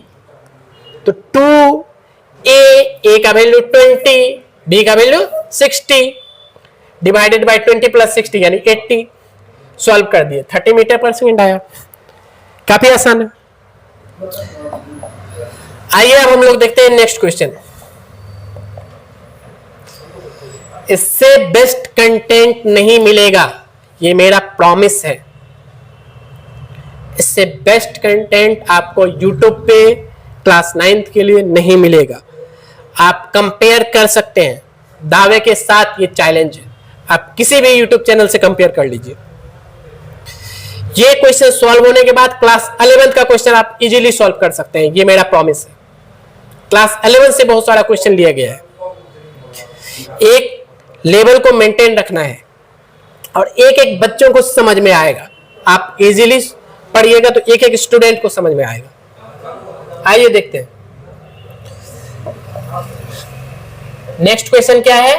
Speaker 1: तो 2a का वैल्यू 20, b का वैल्यू 60, डिवाइडेड बाय 20 प्लस 60 यानी 80। सॉल्व कर दिए, 30 मीटर पर सेकेंड आया। काफी आसान है। आइए अब हम लोग देखते हैं नेक्स्ट क्वेश्चन। इससे बेस्ट कंटेंट नहीं मिलेगा, ये मेरा प्रॉमिस है। इससे बेस्ट कंटेंट आपको YouTube पे क्लास 9th के लिए नहीं मिलेगा। आप कंपेयर कर सकते हैं, दावे के साथ ये चैलेंज है। आप किसी भी YouTube चैनल से कंपेयर कर लीजिए। ये क्वेश्चन सॉल्व होने के बाद क्लास 11th का क्वेश्चन आप इजीली सॉल्व कर सकते हैं, ये मेरा प्रॉमिस है। क्लास 11 से बहुत सारा क्वेश्चन लिया गया है। एक लेवल को मेंटेन रखना है और एक एक बच्चों को समझ में आएगा। आप इजीली पढ़िएगा तो एक एक स्टूडेंट को समझ में आएगा। आइए देखते हैं नेक्स्ट क्वेश्चन क्या है।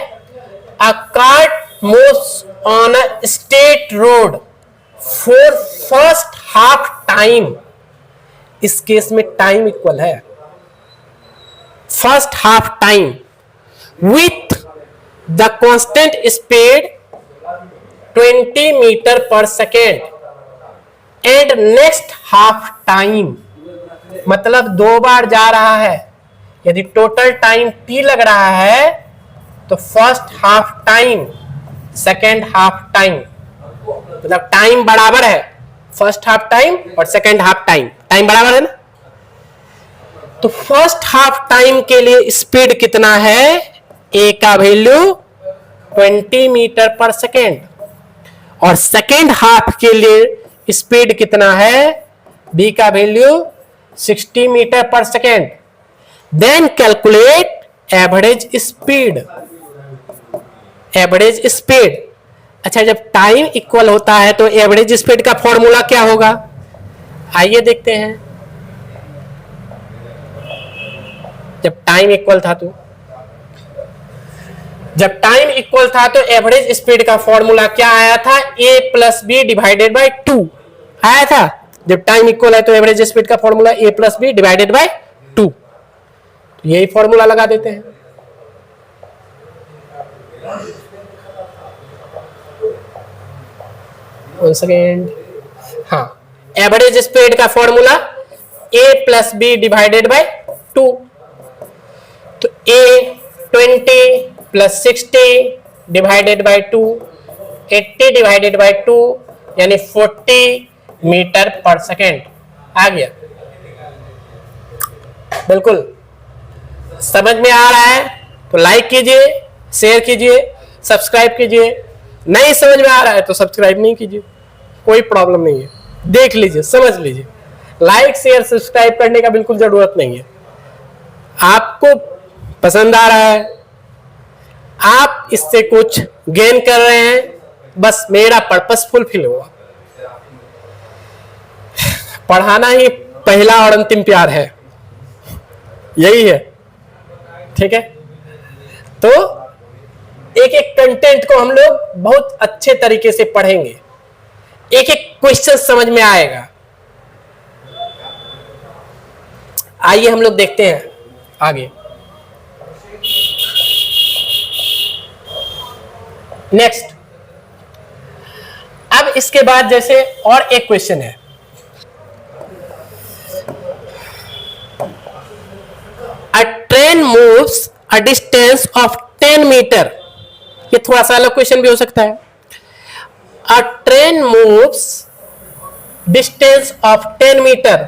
Speaker 1: A cart moves on a state road for first half time. इस केस में टाइम इक्वल है first half time with the constant speed 20 metre per second and next half time, मतलब 2 बार जा रहा है। यदि टोटल टाइम t लग रहा है तो first half time second half time, मतलब टाइम बराबर है। फर्स्ट हाफ टाइम और सेकेंड हाफ टाइम, टाइम बराबर है ना। तो फर्स्ट हाफ टाइम के लिए स्पीड कितना है? a का वैल्यू 20 मीटर पर सेकेंड और सेकेंड हाफ के लिए स्पीड कितना है? b का value 60 metre per second. Then calculate average speed. Average speed, अच्छा जब टाइम इक्वल होता है तो एवरेज स्पीड का फॉर्मूला क्या होगा? आइए देखते हैं। जब टाइम इक्वल था तो एवरेज स्पीड का फॉर्मूला क्या आया था? a plus b divided by 2 आया था। जब टाइम इक्वल है तो एवरेज स्पीड का formula a plus b divided by 2। यही फॉर्मूला लगा देते हैं। वन सेकेंड, हाँ, एवरेज स्पीड का formula a plus b divided by 2। तो a 20 plus 60 divided by 2, 80 divided by 2 यानी 40 मीटर पर सेकेंड आ गया। बिल्कुल समझ में आ रहा है तो लाइक कीजिए, शेयर कीजिए, सब्सक्राइब कीजिए। नहीं समझ में आ रहा है तो सब्सक्राइब नहीं कीजिए, कोई प्रॉब्लम नहीं है। देख लीजिए, समझ लीजिए। लाइक शेयर सब्सक्राइब करने का बिल्कुल जरूरत नहीं है। आपको पसंद आ रहा है, आप इससे कुछ गेन कर रहे हैं, बस मेरा पर्पस फुलफिल हुआ। पढ़ाना ही पहला और अंतिम प्यार है, यही है। ठीक है, तो एक एक कंटेंट को हम लोग बहुत अच्छे तरीके से पढ़ेंगे, एक एक क्वेश्चन समझ में आएगा। आइए हम लोग देखते हैं आगे। नेक्स्ट, अब अब इसके बाद जैसे और एक क्वेश्चन है, a train moves a distance of 10 metre. ये थोड़ा सा अलग क्वेश्चन भी हो सकता है। A train moves distance of 10 metre,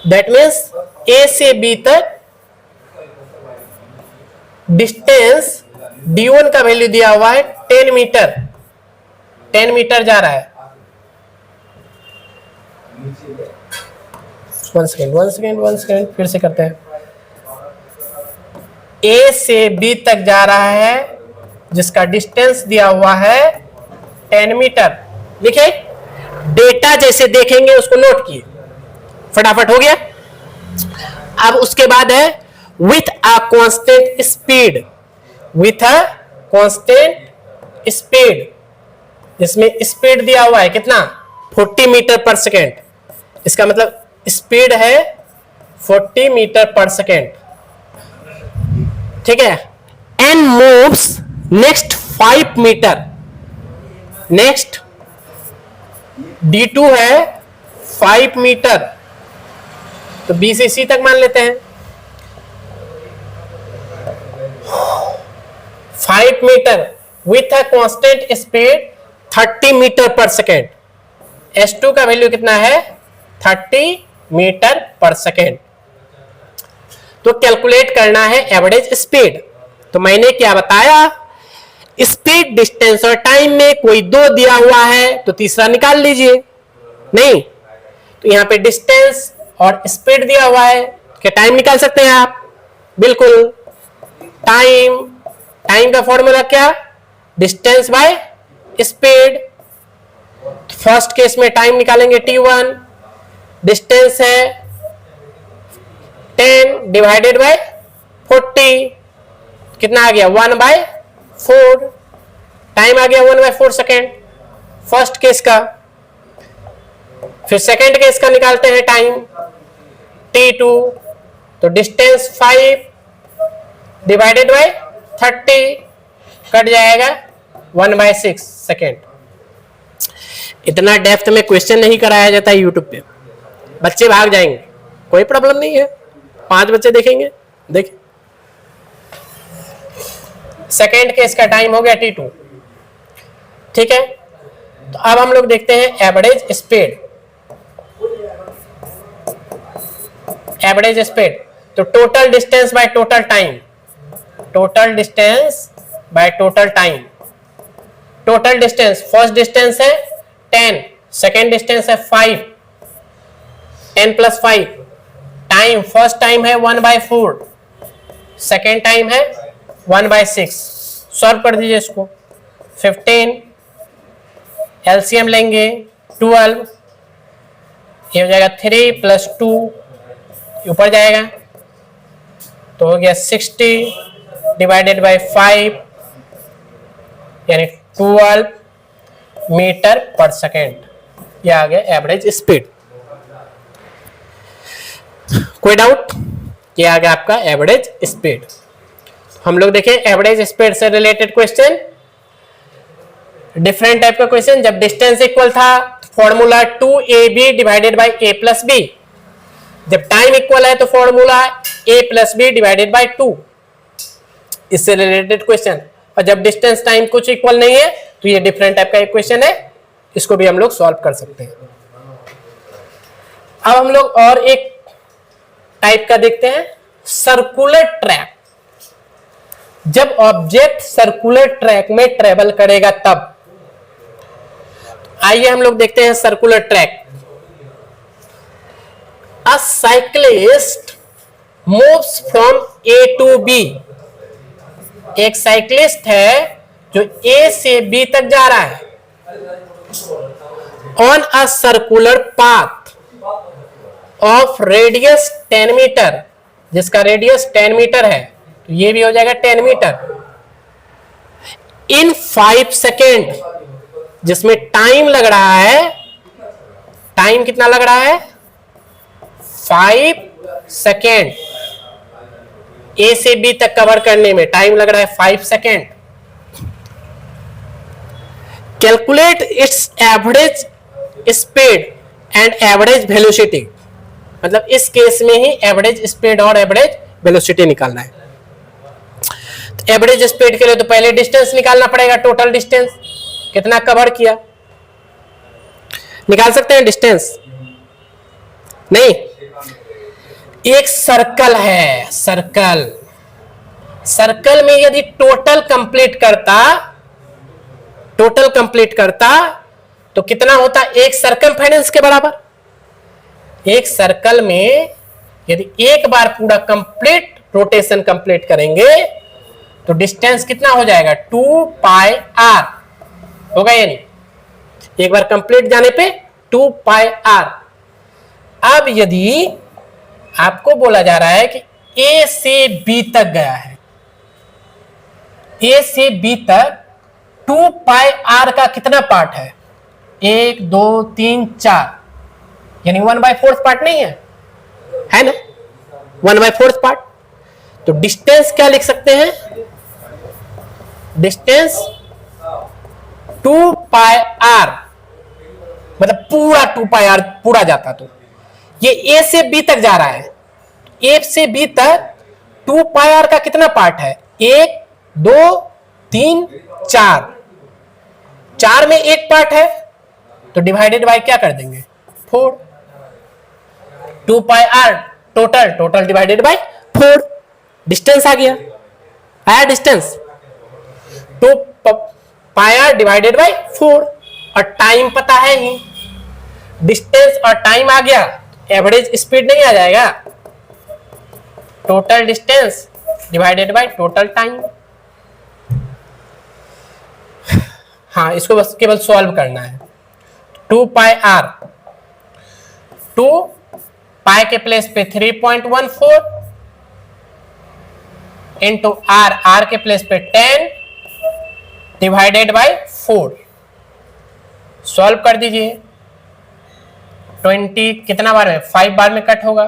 Speaker 1: that means A से बी तक डिस्टेंस d1 का वैल्यू दिया हुआ है 10 मीटर, 10 मीटर जा रहा है। वन सेकेंड फिर से करते हैं। ए से बी तक जा रहा है जिसका डिस्टेंस दिया हुआ है 10 मीटर। लिखे, डेटा जैसे देखेंगे उसको नोट किए, फटाफट हो गया। अब उसके बाद है with a constant speed, with a constant speed, जिसमें स्पीड दिया हुआ है कितना 40 मीटर पर सेकेंड। इसका मतलब स्पीड है 40 मीटर पर सेकेंड, ठीक है। And moves next 5 metre, next D2 है 5 मीटर, तो B से C तक मान लेते हैं। 5 metre with a constant speed 30 metre per second. S2 का वैल्यू कितना है 30 मीटर पर सेकेंड। तो कैलकुलेट करना है एवरेज स्पीड। तो मैंने क्या बताया, स्पीड, डिस्टेंस और टाइम में कोई दो दिया हुआ है तो तीसरा निकाल लीजिए। नहीं तो यहां पे डिस्टेंस और स्पीड दिया हुआ है, क्या टाइम निकाल सकते हैं आप? बिल्कुल। टाइम, टाइम का फॉर्मूला क्या, distance by speed. First case में टाइम निकालेंगे t1, डिस्टेंस है 10 डिवाइडेड बाय 40, कितना आ गया 1/4, टाइम आ गया 1/4 सेकेंड फर्स्ट केस का। फिर सेकेंड केस का निकालते हैं टाइम t2, तो डिस्टेंस 5 डिवाइडेड बाय 30, कट जाएगा 1/6 सेकेंड। इतना डेप्थ में क्वेश्चन नहीं कराया जाता है यूट्यूब पे, बच्चे भाग जाएंगे, कोई प्रॉब्लम नहीं है। 5 बच्चे देखेंगे, देखिए सेकेंड केस का टाइम हो गया t2, ठीक है। तो अब हम लोग देखते हैं एवरेज स्पीड। एवरेज स्पीड तो total distance by total time, total distance by total time. Total distance, first distance है 10, सेकेंड डिस्टेंस है 5, 10 + 5। टाइम, फर्स्ट टाइम है 1/4, सेकेंड टाइम है 1/6। सॉल्व कर दीजिए इसको। 15 एलसीएम लेंगे 12, ये हो जाएगा 3 + 2, ऊपर जाएगा तो हो गया 60 डिवाइडेड बाय 5, यानी 12 मीटर पर सेकेंड। ये आ गया एवरेज स्पीड। कोई डाउट? ये आ गया आपका एवरेज स्पीड। हम लोग देखें एवरेज स्पीड से रिलेटेड क्वेश्चन, डिफरेंट टाइप का क्वेश्चन। जब डिस्टेंस इक्वल था formula 2ab divided by a + b। जब टाइम इक्वल है तो formula a + b divided by 2, इससे रिलेटेड क्वेश्चन। और जब डिस्टेंस टाइम कुछ इक्वल नहीं है तो ये डिफरेंट टाइप का एक क्वेश्चन है, इसको भी हम लोग सॉल्व कर सकते हैं। अब हम लोग और एक टाइप का देखते हैं, सर्कुलर ट्रैक। जब ऑब्जेक्ट सर्कुलर ट्रैक में ट्रेवल करेगा तब। आइए हम लोग देखते हैं circular track. A cyclist moves from A to B। एक साइक्लिस्ट है जो A से B तक जा रहा है on a circular path of radius 10 metre, जिसका रेडियस 10 मीटर है, तो ये भी हो जाएगा 10 मीटर इन 5 सेकेंड, जिसमें टाइम लग रहा है, टाइम कितना लग रहा है 5 सेकेंड। ए से बी तक कवर करने में टाइम लग रहा है 5 second. Calculate its average speed and average velocity, मतलब इस केस में ही एवरेज स्पीड और एवरेज वेलोसिटी निकालना है। तो एवरेज स्पीड के लिए तो पहले डिस्टेंस निकालना पड़ेगा, टोटल डिस्टेंस कितना कवर किया। निकाल सकते हैं डिस्टेंस? नहीं, एक सर्कल है, सर्कल, सर्कल में यदि टोटल कंप्लीट करता तो कितना होता? एक सर्कमफेरेंस के बराबर। एक सर्कल में यदि एक बार पूरा कंप्लीट रोटेशन कंप्लीट करेंगे तो डिस्टेंस कितना हो जाएगा? 2 पाई आर होगा या नहीं? एक बार कंप्लीट जाने पे 2 पाई आर। अब यदि आपको बोला जा रहा है कि ए से बी तक गया है, ए से बी तक 2 पाई आर का कितना पार्ट है? 1 2 3 4, यानी 1/4 पार्ट नहीं है ना? 1/4 पार्ट। तो डिस्टेंस क्या लिख सकते हैं? डिस्टेंस 2 पाई आर, मतलब पूरा 2 पाई आर पूरा जाता। तो ये ए से बी तक जा रहा है, ए से बी तक 2 पाई आर का कितना पार्ट है? 1 2 3 4, 4 में एक पार्ट है तो डिवाइडेड बाय क्या कर देंगे? 4। 2 pi R total divided by 4, distance आ गया। आया distance? 2 pi R divided by 4। और टाइम पता है ही, डिस्टेंस और टाइम आ गया, एवरेज स्पीड नहीं आ जाएगा? Total distance divided by total time. हाँ, इसको बस केवल सॉल्व करना है। 2 पाई आर, 2 पाई के प्लेस पे 3.14 इंटू आर, आर के प्लेस पे 10 डिवाइडेड बाय 4। सॉल्व कर दीजिए। 20 कितना बार में? 5 बार में कट होगा।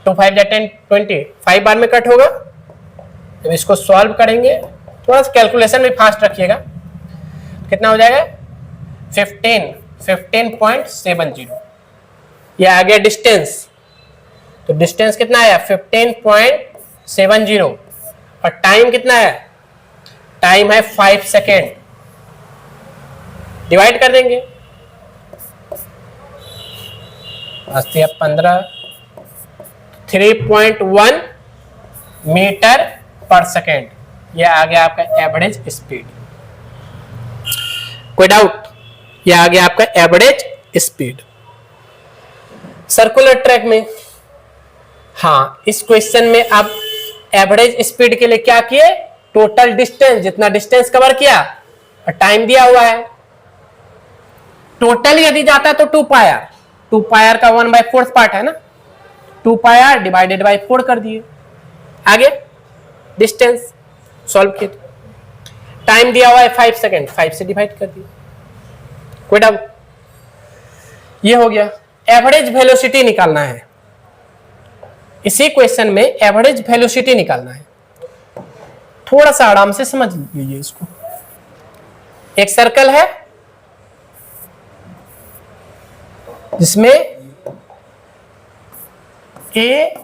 Speaker 1: 2 5 10 20, 5 बार में कट होगा। जब इसको सॉल्व करेंगे, थोड़ा सा कैलकुलेशन में फास्ट रखिएगा, कितना हो जाएगा? 15.70। यह आ गया डिस्टेंस। तो डिस्टेंस कितना आया? 15.70। और टाइम कितना है? टाइम है 5 सेकेंड। डिवाइड कर देंगे, 15, 3.1 मीटर पर सेकेंड। यह आ गया आपका एवरेज स्पीड। कोई डाउट? यह आ गया आपका एवरेज स्पीड सर्कुलर ट्रैक में। हाँ, इस क्वेश्चन में आप एवरेज स्पीड के लिए क्या किए? टोटल डिस्टेंस, जितना डिस्टेंस कवर किया और टाइम दिया हुआ है। टोटल यदि जाता तो 2 पाई आर, 2 पाई आर का 1/4 पार्ट है ना, 2 पाई आर डिवाइडेड बाय 4 कर दिए। आगे डिस्टेंस सॉल्व किए, टाइम दिया हुआ है 5 सेकेंड, 5 से डिवाइड कर दिए। कोई डाउट? ये हो गया। एवरेज वेलोसिटी निकालना है। इसी क्वेश्चन में एवरेज वेलोसिटी निकालना है। थोड़ा सा आराम से समझ लीजिए इसको। एक सर्कल है जिसमें A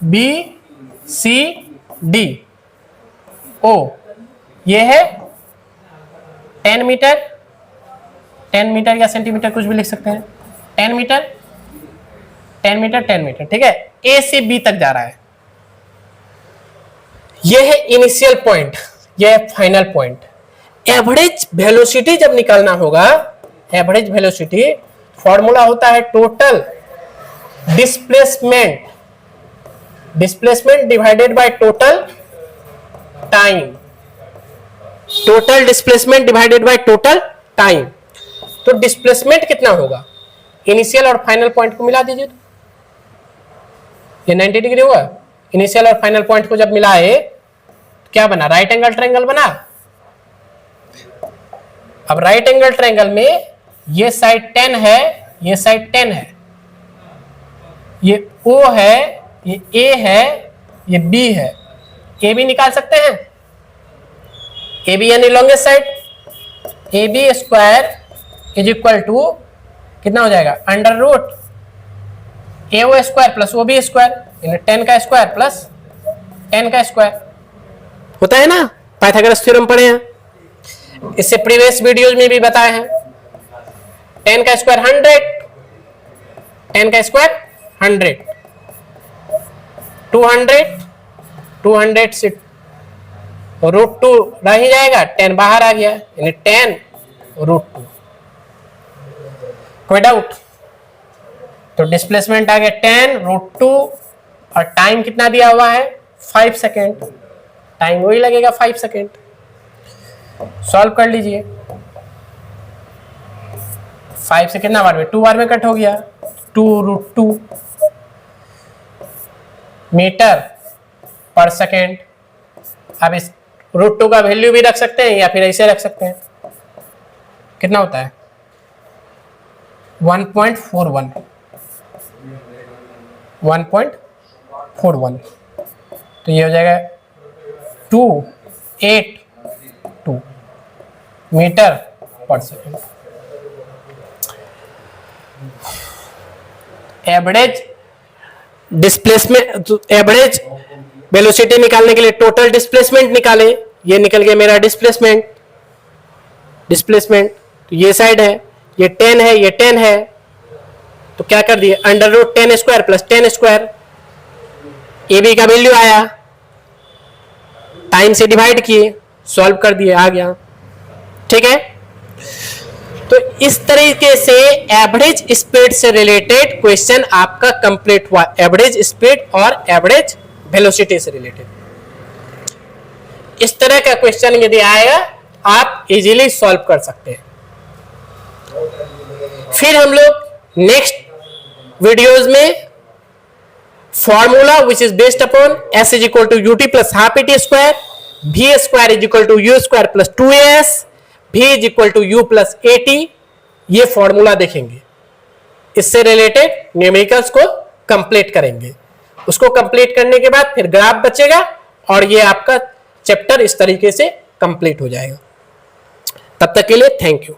Speaker 1: B C D O, ये है 10 मीटर, 10 मीटर या सेंटीमीटर कुछ भी लिख सकते हैं। 10 मीटर, 10 मीटर, 10 मीटर, ठीक है। ए से बी तक जा रहा है। यह है इनिशियल पॉइंट, यह है फाइनल पॉइंट। एवरेज वेलोसिटी जब निकालना होगा, एवरेज वेलोसिटी फॉर्मूला होता है total displacement, displacement divided by total time, total displacement divided by total time. तो डिस्प्लेसमेंट कितना होगा? इनिशियल और फाइनल पॉइंट को मिला दीजिए, तो ये 90 डिग्री हुआ। इनिशियल और फाइनल पॉइंट को जब मिलाए तो क्या बना? राइट एंगल ट्रायंगल बना। अब राइट एंगल ट्रायंगल में ये साइड 10 है, ये साइड 10 है, ये O है, ये A है, ये B है। A भी निकाल सकते हैं, A भी यानी longest side.
Speaker 2: A B square is equal to कितना हो जाएगा, under root A O square plus O B square, यानी 10 का स्क्वायर प्लस 10 का स्क्वायर
Speaker 1: होता है ना, पाइथागोरस थ्योरम पढ़े हैं, इससे प्रीवियस वीडियोज में भी बताए हैं। 10 का स्क्वायर 100, 10 का स्क्वायर 100, 200 से रूट 2 रह ही जाएगा, 10 बाहर आ गया, यानी 10 रूट 2। कोई डाउट? तो डिस्प्लेसमेंट आ गया 10 रूट 2 और टाइम कितना दिया हुआ है 5 सेकेंड, टाइम वही लगेगा 5 सेकेंड। सॉल्व कर लीजिए। 5 से कितना बार में, 2 बार में कट हो गया, 2 रूट 2 मीटर पर सेकेंड। अब इस रूट 2 का वैल्यू भी रख सकते हैं या फिर ऐसे रख सकते हैं, कितना होता है 1.41, 1.41, तो ये हो जाएगा 282 metre per second. Average displacement, average velocity निकालने के लिए टोटल डिस्प्लेसमेंट निकाले, ये निकल गया मेरा डिस्प्लेसमेंट। तो ये साइड है, ये 10 है, ये 10 है, तो क्या कर दिए under root 10 square plus 10 square. A B का वैल्यू आया, टाइम से डिवाइड किए, सॉल्व कर दिए, आ गया। ठीक है, तो इस तरीके से एवरेज स्पीड से रिलेटेड क्वेश्चन आपका कंप्लीट हुआ, एवरेज स्पीड और एवरेज वेलोसिटी से रिलेटेड। इस तरह का क्वेश्चन यदि आएगा आप इजीली सॉल्व कर सकते हैं। फिर हम लोग नेक्स्ट वीडियोज में formula which is based upon S is equal to UT plus half AT square, V square is equal to U square plus 2as, V is equal to U plus AT, ये formula देखेंगे। इससे related numericals को complete करेंगे। उसको complete करने के बाद फिर ग्राफ बचेगा और ये आपका चैप्टर इस तरीके से कंप्लीट हो जाएगा। तब तक के लिए थैंक यू।